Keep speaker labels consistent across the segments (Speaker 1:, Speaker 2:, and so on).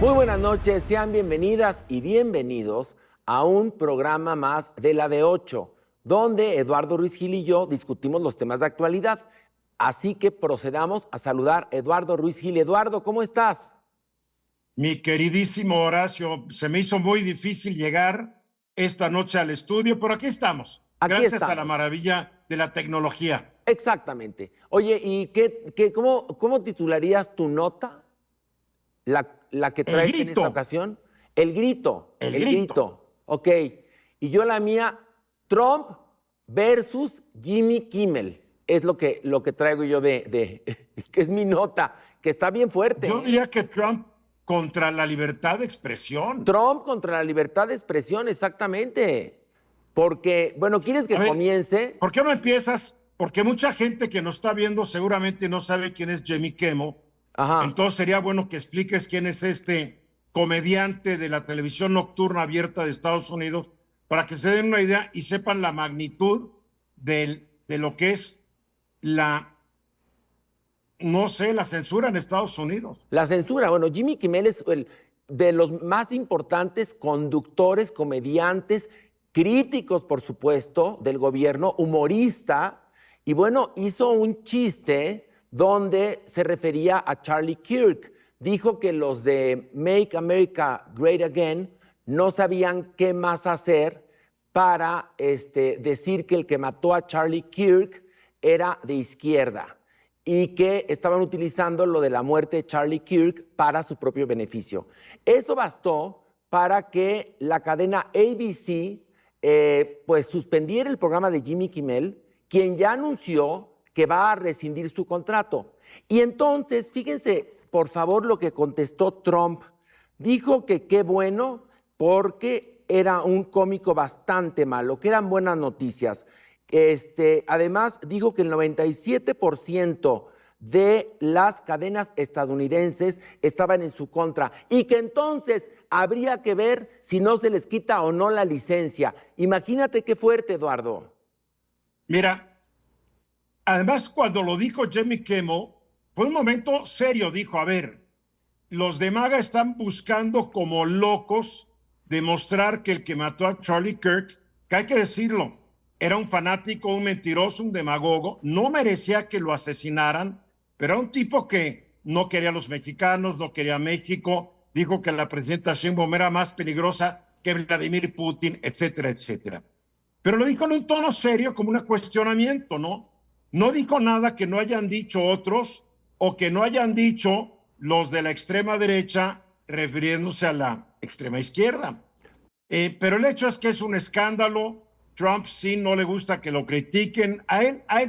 Speaker 1: Muy buenas noches, sean bienvenidas y bienvenidos a un programa más de la de 8, donde Eduardo Ruiz Gil y yo discutimos los temas de actualidad. Así que procedamos a saludar a Eduardo Ruiz Gil. Eduardo, ¿cómo estás?
Speaker 2: Mi queridísimo Horacio, se me hizo muy difícil llegar esta noche al estudio, pero aquí estamos.
Speaker 1: Aquí
Speaker 2: Gracias
Speaker 1: estamos.
Speaker 2: a la maravilla de la tecnología.
Speaker 1: Exactamente. Oye, ¿y cómo titularías tu nota? La que traes en esta ocasión. El grito.
Speaker 2: El grito.
Speaker 1: Ok. Y yo la mía, Trump versus Jimmy Kimmel. Es lo que traigo yo que es mi nota, que está bien fuerte.
Speaker 2: Yo diría que Trump contra la libertad de expresión.
Speaker 1: Trump contra la libertad de expresión, exactamente. Porque, bueno, ¿quieres que comience?
Speaker 2: ¿Por qué no empiezas? Porque mucha gente que nos está viendo seguramente no sabe quién es Jimmy Kimmel.
Speaker 1: Ajá.
Speaker 2: Entonces sería bueno que expliques quién es este comediante de la televisión nocturna abierta de Estados Unidos para que se den una idea y sepan la magnitud de lo que es la censura en Estados Unidos.
Speaker 1: La censura, bueno, Jimmy Kimmel es de los más importantes conductores, comediantes, críticos, por supuesto, del gobierno, humorista, y bueno, hizo un chiste donde se refería a Charlie Kirk. Dijo que los de Make America Great Again no sabían qué más hacer para decir que el que mató a Charlie Kirk era de izquierda y que estaban utilizando lo de la muerte de Charlie Kirk para su propio beneficio. Eso bastó para que la cadena ABC pues suspendiera el programa de Jimmy Kimmel, quien ya anunció que va a rescindir su contrato. Y entonces, fíjense, por favor, lo que contestó Trump. Dijo que qué bueno porque era un cómico bastante malo, que eran buenas noticias. Además, dijo que el 97% de las cadenas estadounidenses estaban en su contra y que entonces habría que ver si no se les quita o no la licencia. Imagínate qué fuerte, Eduardo.
Speaker 2: Mira, además cuando lo dijo Jimmy Kimmel, fue un momento serio. Dijo, a ver, los de MAGA están buscando como locos demostrar que el que mató a Charlie Kirk, que hay que decirlo, era un fanático, un mentiroso, un demagogo, no merecía que lo asesinaran, pero era un tipo que no quería a los mexicanos, no quería a México, dijo que la presidenta Sheinbaum era más peligrosa que Vladimir Putin, etcétera, etcétera. Pero lo dijo en un tono serio, como un cuestionamiento, ¿no? No dijo nada que no hayan dicho otros o que no hayan dicho los de la extrema derecha refiriéndose a la extrema izquierda. Pero el hecho es que es un escándalo. Trump sí no le gusta que lo critiquen.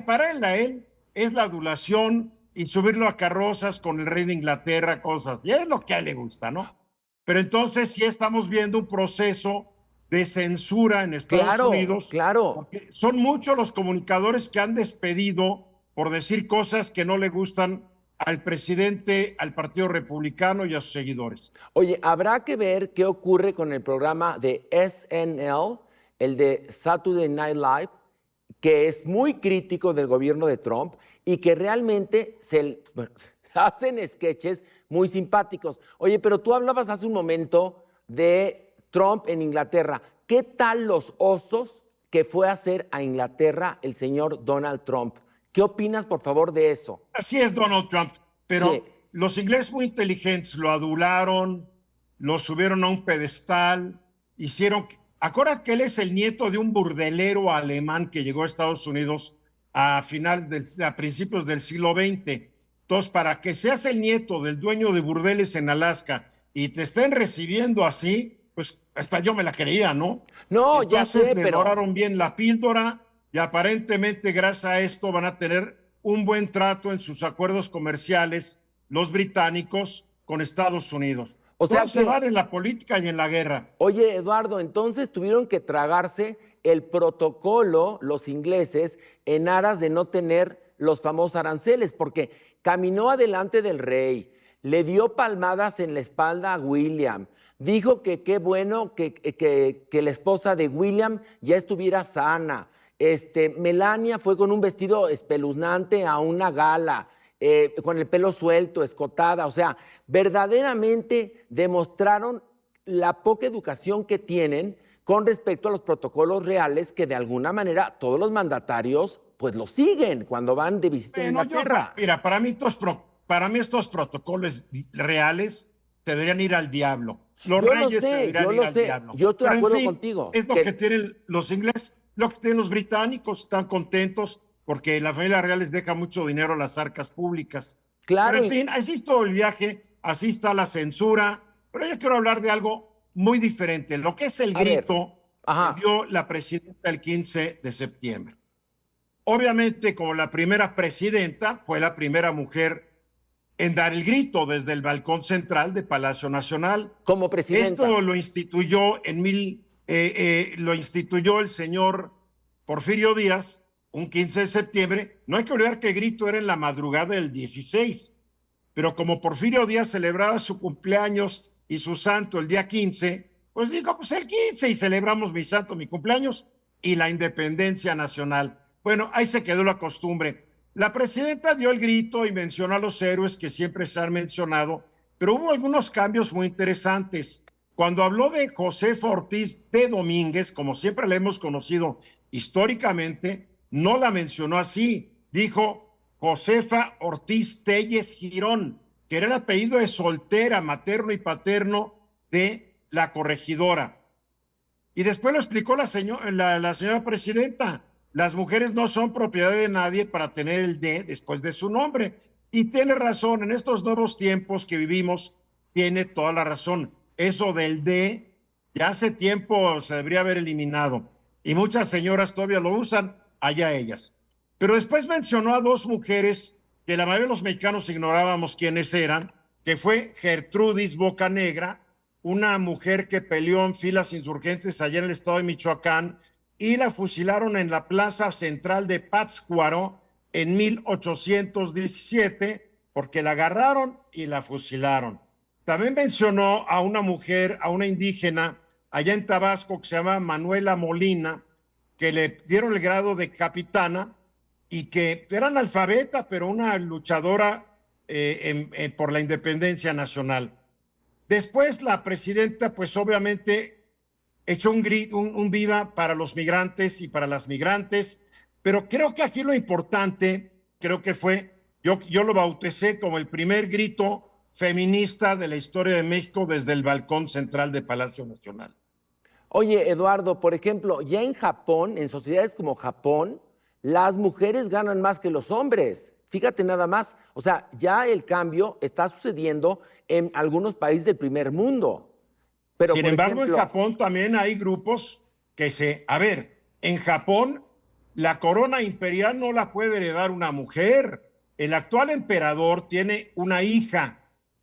Speaker 2: Para él es la adulación y subirlo a carrozas con el rey de Inglaterra, cosas. Y es lo que a él le gusta, ¿no? Pero entonces sí estamos viendo un proceso de censura en Estados Unidos.
Speaker 1: Claro.
Speaker 2: Son muchos los comunicadores que han despedido por decir cosas que no le gustan al presidente, al Partido Republicano y a sus seguidores.
Speaker 1: Oye, habrá que ver qué ocurre con el programa de SNL, el de Saturday Night Live, que es muy crítico del gobierno de Trump y que realmente hacen sketches muy simpáticos. Oye, pero tú hablabas hace un momento de Trump en Inglaterra. ¿Qué tal los osos que fue a hacer a Inglaterra el señor Donald Trump? ¿Qué opinas, por favor, de eso?
Speaker 2: Así es Donald Trump, pero
Speaker 1: sí.
Speaker 2: Los ingleses muy inteligentes lo adularon, lo subieron a un pedestal, hicieron... Acuérdate que él es el nieto de un burdelero alemán que llegó a Estados Unidos a principios del siglo XX. Entonces, para que seas el nieto del dueño de burdeles en Alaska y te estén recibiendo así, pues hasta yo me la creía, ¿no?
Speaker 1: No,
Speaker 2: entonces,
Speaker 1: ya sé,
Speaker 2: le doraron bien la píldora y aparentemente gracias a esto van a tener un buen trato en sus acuerdos comerciales los británicos con Estados Unidos. O sea, se van en la política y en la guerra.
Speaker 1: Oye, Eduardo, entonces tuvieron que tragarse el protocolo, los ingleses, en aras de no tener los famosos aranceles, porque caminó adelante del rey, le dio palmadas en la espalda a William, dijo que qué bueno que la esposa de William ya estuviera sana. Melania fue con un vestido espeluznante a una gala. con el pelo suelto, escotada, o sea, verdaderamente demostraron la poca educación que tienen con respecto a los protocolos reales que de alguna manera todos los mandatarios pues lo siguen cuando van de visita a Inglaterra.
Speaker 2: Mira, para mí estos protocolos reales deberían ir al diablo. Los
Speaker 1: Yo
Speaker 2: reyes
Speaker 1: lo sé,
Speaker 2: deberían
Speaker 1: yo
Speaker 2: ir
Speaker 1: lo
Speaker 2: al
Speaker 1: sé,
Speaker 2: diablo.
Speaker 1: yo estoy de
Speaker 2: Pero en
Speaker 1: acuerdo
Speaker 2: fin,
Speaker 1: contigo.
Speaker 2: es lo que tienen los ingleses, lo que tienen los británicos, están contentos porque la familia real les deja mucho dinero a las arcas públicas. Pero
Speaker 1: Claro,
Speaker 2: en fin, así es todo el viaje, así está la censura. Pero yo quiero hablar de algo muy diferente, lo que es el
Speaker 1: a ver,
Speaker 2: grito que
Speaker 1: ajá,
Speaker 2: dio la presidenta el 15 de septiembre. Obviamente, como la primera presidenta, fue la primera mujer en dar el grito desde el balcón central de Palacio Nacional.
Speaker 1: como presidenta.
Speaker 2: Esto lo instituyó lo instituyó el señor Porfirio Díaz un 15 de septiembre. No hay que olvidar que el grito era en la madrugada del 16, pero como Porfirio Díaz celebraba su cumpleaños y su santo el día 15, pues dijo, pues el 15 y celebramos mi santo, mi cumpleaños y la independencia nacional. Bueno, ahí se quedó la costumbre. La presidenta dio el grito y mencionó a los héroes que siempre se han mencionado, pero hubo algunos cambios muy interesantes. Cuando habló de Josefa Ortiz de Domínguez, como siempre la hemos conocido históricamente, no la mencionó así. Dijo Josefa Ortiz Telles Girón, que era el apellido de soltera, materno y paterno de la corregidora. Y después lo explicó la señora presidenta. Las mujeres no son propiedad de nadie para tener el D después de su nombre. Y tiene razón, en estos nuevos tiempos que vivimos, tiene toda la razón. Eso del D ya hace tiempo se debería haber eliminado. Y muchas señoras todavía lo usan, allá ellas. Pero después mencionó a dos mujeres que la mayoría de los mexicanos ignorábamos quiénes eran, que fue Gertrudis Bocanegra, una mujer que peleó en filas insurgentes allá en el estado de Michoacán y la fusilaron en la plaza central de Pátzcuaro en 1817 porque la agarraron y la fusilaron. También mencionó a una mujer, a una indígena allá en Tabasco que se llama Manuela Molina, que le dieron el grado de capitana y que era analfabeta, pero una luchadora por la independencia nacional. Después la presidenta, pues obviamente echó un viva para los migrantes y para las migrantes, pero creo que aquí lo importante, creo que fue, yo lo bauticé como el primer grito feminista de la historia de México desde el balcón central de Palacio Nacional.
Speaker 1: Oye, Eduardo, por ejemplo, ya en Japón, en sociedades como Japón, las mujeres ganan más que los hombres. Fíjate nada más, o sea, ya el cambio está sucediendo en algunos países del primer mundo. Pero,
Speaker 2: sin embargo, en Japón también hay grupos en Japón la corona imperial no la puede heredar una mujer. El actual emperador tiene una hija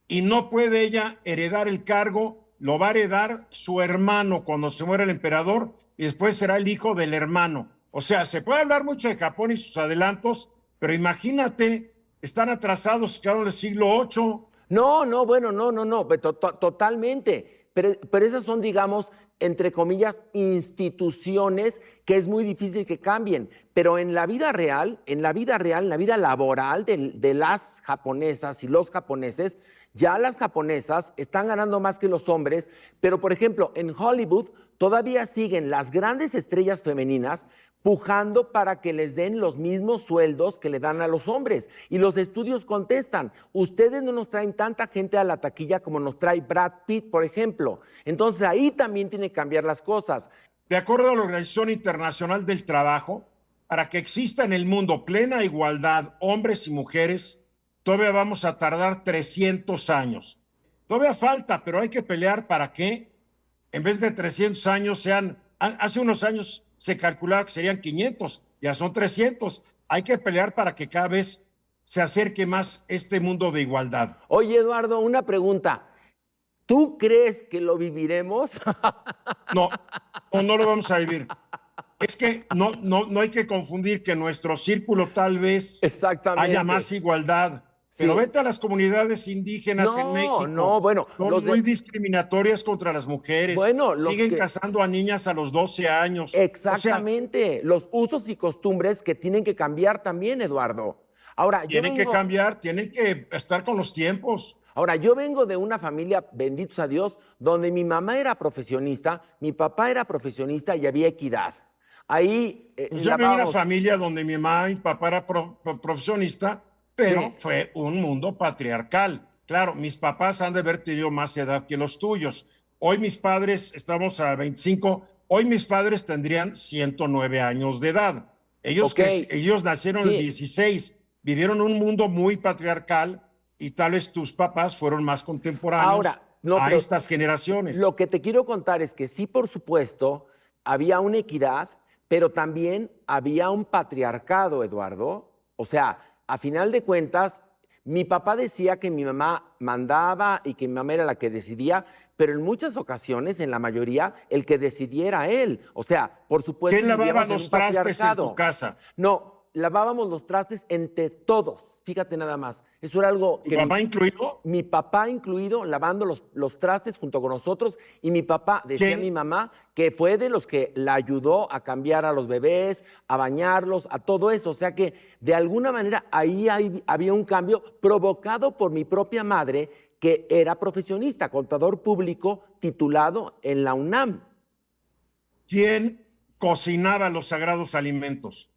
Speaker 2: y no puede ella heredar el cargo, lo va a heredar su hermano cuando se muera el emperador y después será el hijo del hermano. O sea, se puede hablar mucho de Japón y sus adelantos, pero imagínate, están atrasados, quedaron en el siglo VIII.
Speaker 1: No, bueno, no, totalmente. Pero esas son, digamos, entre comillas, instituciones que es muy difícil que cambien. Pero en la vida real, en la vida laboral de las japonesas y los japoneses, ya las japonesas están ganando más que los hombres, pero por ejemplo, en Hollywood todavía siguen las grandes estrellas femeninas pujando para que les den los mismos sueldos que le dan a los hombres. Y los estudios contestan, ustedes no nos traen tanta gente a la taquilla como nos trae Brad Pitt, por ejemplo. Entonces ahí también tienen que cambiar las cosas.
Speaker 2: De acuerdo a la Organización Internacional del Trabajo, para que exista en el mundo plena igualdad hombres y mujeres, todavía vamos a tardar 300 años. Todavía falta, pero hay que pelear para que en vez de 300 años sean, hace unos años se calculaba que serían 500, ya son 300. Hay que pelear para que cada vez se acerque más este mundo de igualdad.
Speaker 1: Oye, Eduardo, una pregunta. ¿Tú crees que lo viviremos?
Speaker 2: No lo vamos a vivir. Es que no hay que confundir que en nuestro círculo tal vez haya más igualdad. Pero sí. Vete a las comunidades indígenas en México.
Speaker 1: Bueno.
Speaker 2: Son muy discriminatorias contra las mujeres.
Speaker 1: Bueno,
Speaker 2: siguen casando a niñas a los 12 años.
Speaker 1: Exactamente. O sea, los usos y costumbres que tienen que cambiar también, Eduardo. Ahora, yo
Speaker 2: Tienen que
Speaker 1: vengo,
Speaker 2: cambiar, tienen que estar con los tiempos.
Speaker 1: ahora, yo vengo de una familia, benditos a Dios, donde mi mamá era profesionista, mi papá era profesionista y había equidad. Ahí
Speaker 2: Pues yo vengo de una
Speaker 1: lavábamos,
Speaker 2: familia donde mi mamá y mi papá era profesionista, pero
Speaker 1: sí,
Speaker 2: fue un mundo patriarcal. Claro, mis papás han de haber tenido más edad que los tuyos. Hoy mis padres, estamos a 25, hoy mis padres tendrían 109 años de edad.
Speaker 1: ok,
Speaker 2: Ellos nacieron en el
Speaker 1: sí.
Speaker 2: 16, vivieron un mundo muy patriarcal y tal vez tus papás fueron más contemporáneos
Speaker 1: Ahora, no,
Speaker 2: a
Speaker 1: pero
Speaker 2: estas generaciones.
Speaker 1: lo que te quiero contar es que sí, por supuesto, había una equidad, pero también había un patriarcado, Eduardo. O sea, a final de cuentas, mi papá decía que mi mamá mandaba y que mi mamá era la que decidía, pero en muchas ocasiones, en la mayoría, el que decidía era él. O sea, por supuesto,
Speaker 2: ¿Quién lavaba
Speaker 1: vivíamos en un
Speaker 2: los trastes en tu
Speaker 1: patriarcado.
Speaker 2: casa?
Speaker 1: No, lavábamos los trastes entre todos. Fíjate nada más. Eso era algo
Speaker 2: ¿Tu
Speaker 1: que
Speaker 2: papá incluido?
Speaker 1: mi papá incluido lavando los trastes junto con nosotros y mi papá, decía mi
Speaker 2: ¿Quién?
Speaker 1: mamá, que fue de los que la ayudó a cambiar a los bebés, a bañarlos, a todo eso. O sea que de alguna manera ahí había un cambio provocado por mi propia madre, que era profesionista, contador público titulado en la UNAM.
Speaker 2: ¿Quién cocinaba los sagrados alimentos?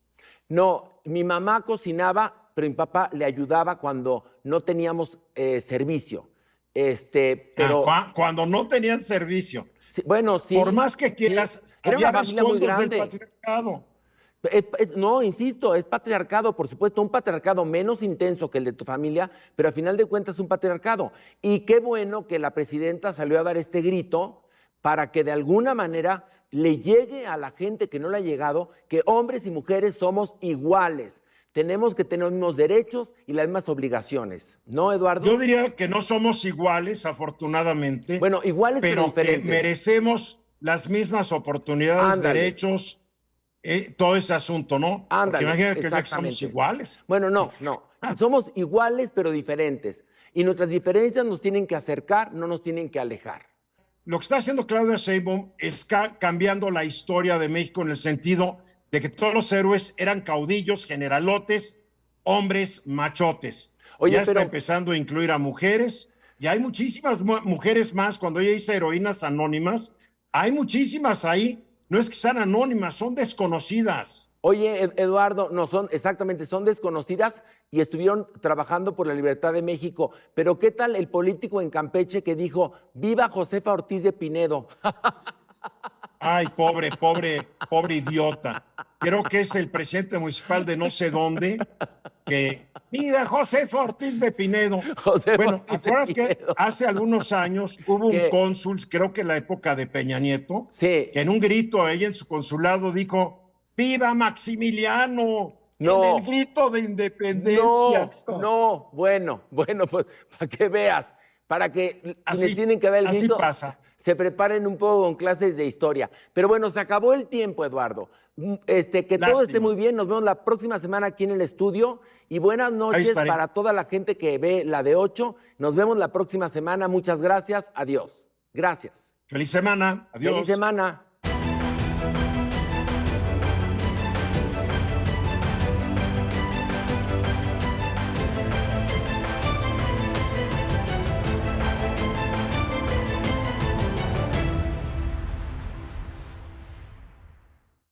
Speaker 1: No, mi mamá cocinaba, pero mi papá le ayudaba cuando no teníamos servicio. Pero
Speaker 2: Cuando no tenían servicio.
Speaker 1: sí, bueno,
Speaker 2: Por
Speaker 1: sí,
Speaker 2: más que
Speaker 1: sí.
Speaker 2: quieras,
Speaker 1: Era
Speaker 2: había
Speaker 1: una familia muy
Speaker 2: respaldos del
Speaker 1: grande.
Speaker 2: patriarcado.
Speaker 1: No, insisto, es patriarcado, por supuesto, un patriarcado menos intenso que el de tu familia, pero al final de cuentas es un patriarcado. Y qué bueno que la presidenta salió a dar este grito para que de alguna manera le llegue a la gente que no le ha llegado que hombres y mujeres somos iguales. Tenemos que tener los mismos derechos y las mismas obligaciones. ¿No,
Speaker 2: Yo
Speaker 1: Eduardo?
Speaker 2: diría que no somos iguales, afortunadamente,
Speaker 1: Bueno, iguales pero
Speaker 2: pero que
Speaker 1: diferentes.
Speaker 2: merecemos las mismas oportunidades,
Speaker 1: Ándale.
Speaker 2: derechos, todo ese asunto, ¿no? Porque
Speaker 1: Ándale,
Speaker 2: imagínate que somos
Speaker 1: exactamente.
Speaker 2: iguales.
Speaker 1: Bueno, no, no. Somos iguales pero diferentes. Y nuestras diferencias nos tienen que acercar, no nos tienen que alejar.
Speaker 2: Lo que está haciendo Claudia Sheinbaum es cambiando la historia de México en el sentido de que todos los héroes eran caudillos, generalotes, hombres machotes.
Speaker 1: Oye,
Speaker 2: Ya está
Speaker 1: pero,
Speaker 2: empezando a incluir a mujeres, y hay muchísimas mujeres más. Cuando ella dice heroínas anónimas, hay muchísimas ahí. No es que sean anónimas, son desconocidas.
Speaker 1: oye, Eduardo, no son, exactamente, son desconocidas y estuvieron trabajando por la libertad de México. Pero ¿qué tal el político en Campeche que dijo, viva Josefa Ortiz de Pinedo?
Speaker 2: Ay, pobre idiota. Creo que es el presidente municipal de no sé dónde, que, mira, José Ortiz de Pinedo.
Speaker 1: Josefa
Speaker 2: Bueno,
Speaker 1: Ortiz de
Speaker 2: acuerdas que
Speaker 1: Pinedo.
Speaker 2: hace algunos años hubo un
Speaker 1: Que,
Speaker 2: cónsul, creo que en la época de Peña Nieto,
Speaker 1: sí,
Speaker 2: que en un grito ahí en su consulado dijo, ¡Viva Maximiliano! En el
Speaker 1: no,
Speaker 2: grito de independencia.
Speaker 1: no, no, bueno, pues para que veas, para que quienes
Speaker 2: Así,
Speaker 1: tienen que dar el
Speaker 2: así
Speaker 1: grito
Speaker 2: pasa.
Speaker 1: se preparen un poco con clases de historia. Pero bueno, se acabó el tiempo, Eduardo. Que todo esté
Speaker 2: Lástima.
Speaker 1: muy bien. Nos vemos la próxima semana aquí en el estudio. Y buenas
Speaker 2: Ahí
Speaker 1: noches
Speaker 2: estaré.
Speaker 1: para toda la gente que ve la de 8. Nos vemos la próxima semana. Muchas gracias. Adiós. Gracias.
Speaker 2: Feliz semana.
Speaker 1: Feliz
Speaker 2: Adiós.
Speaker 1: semana.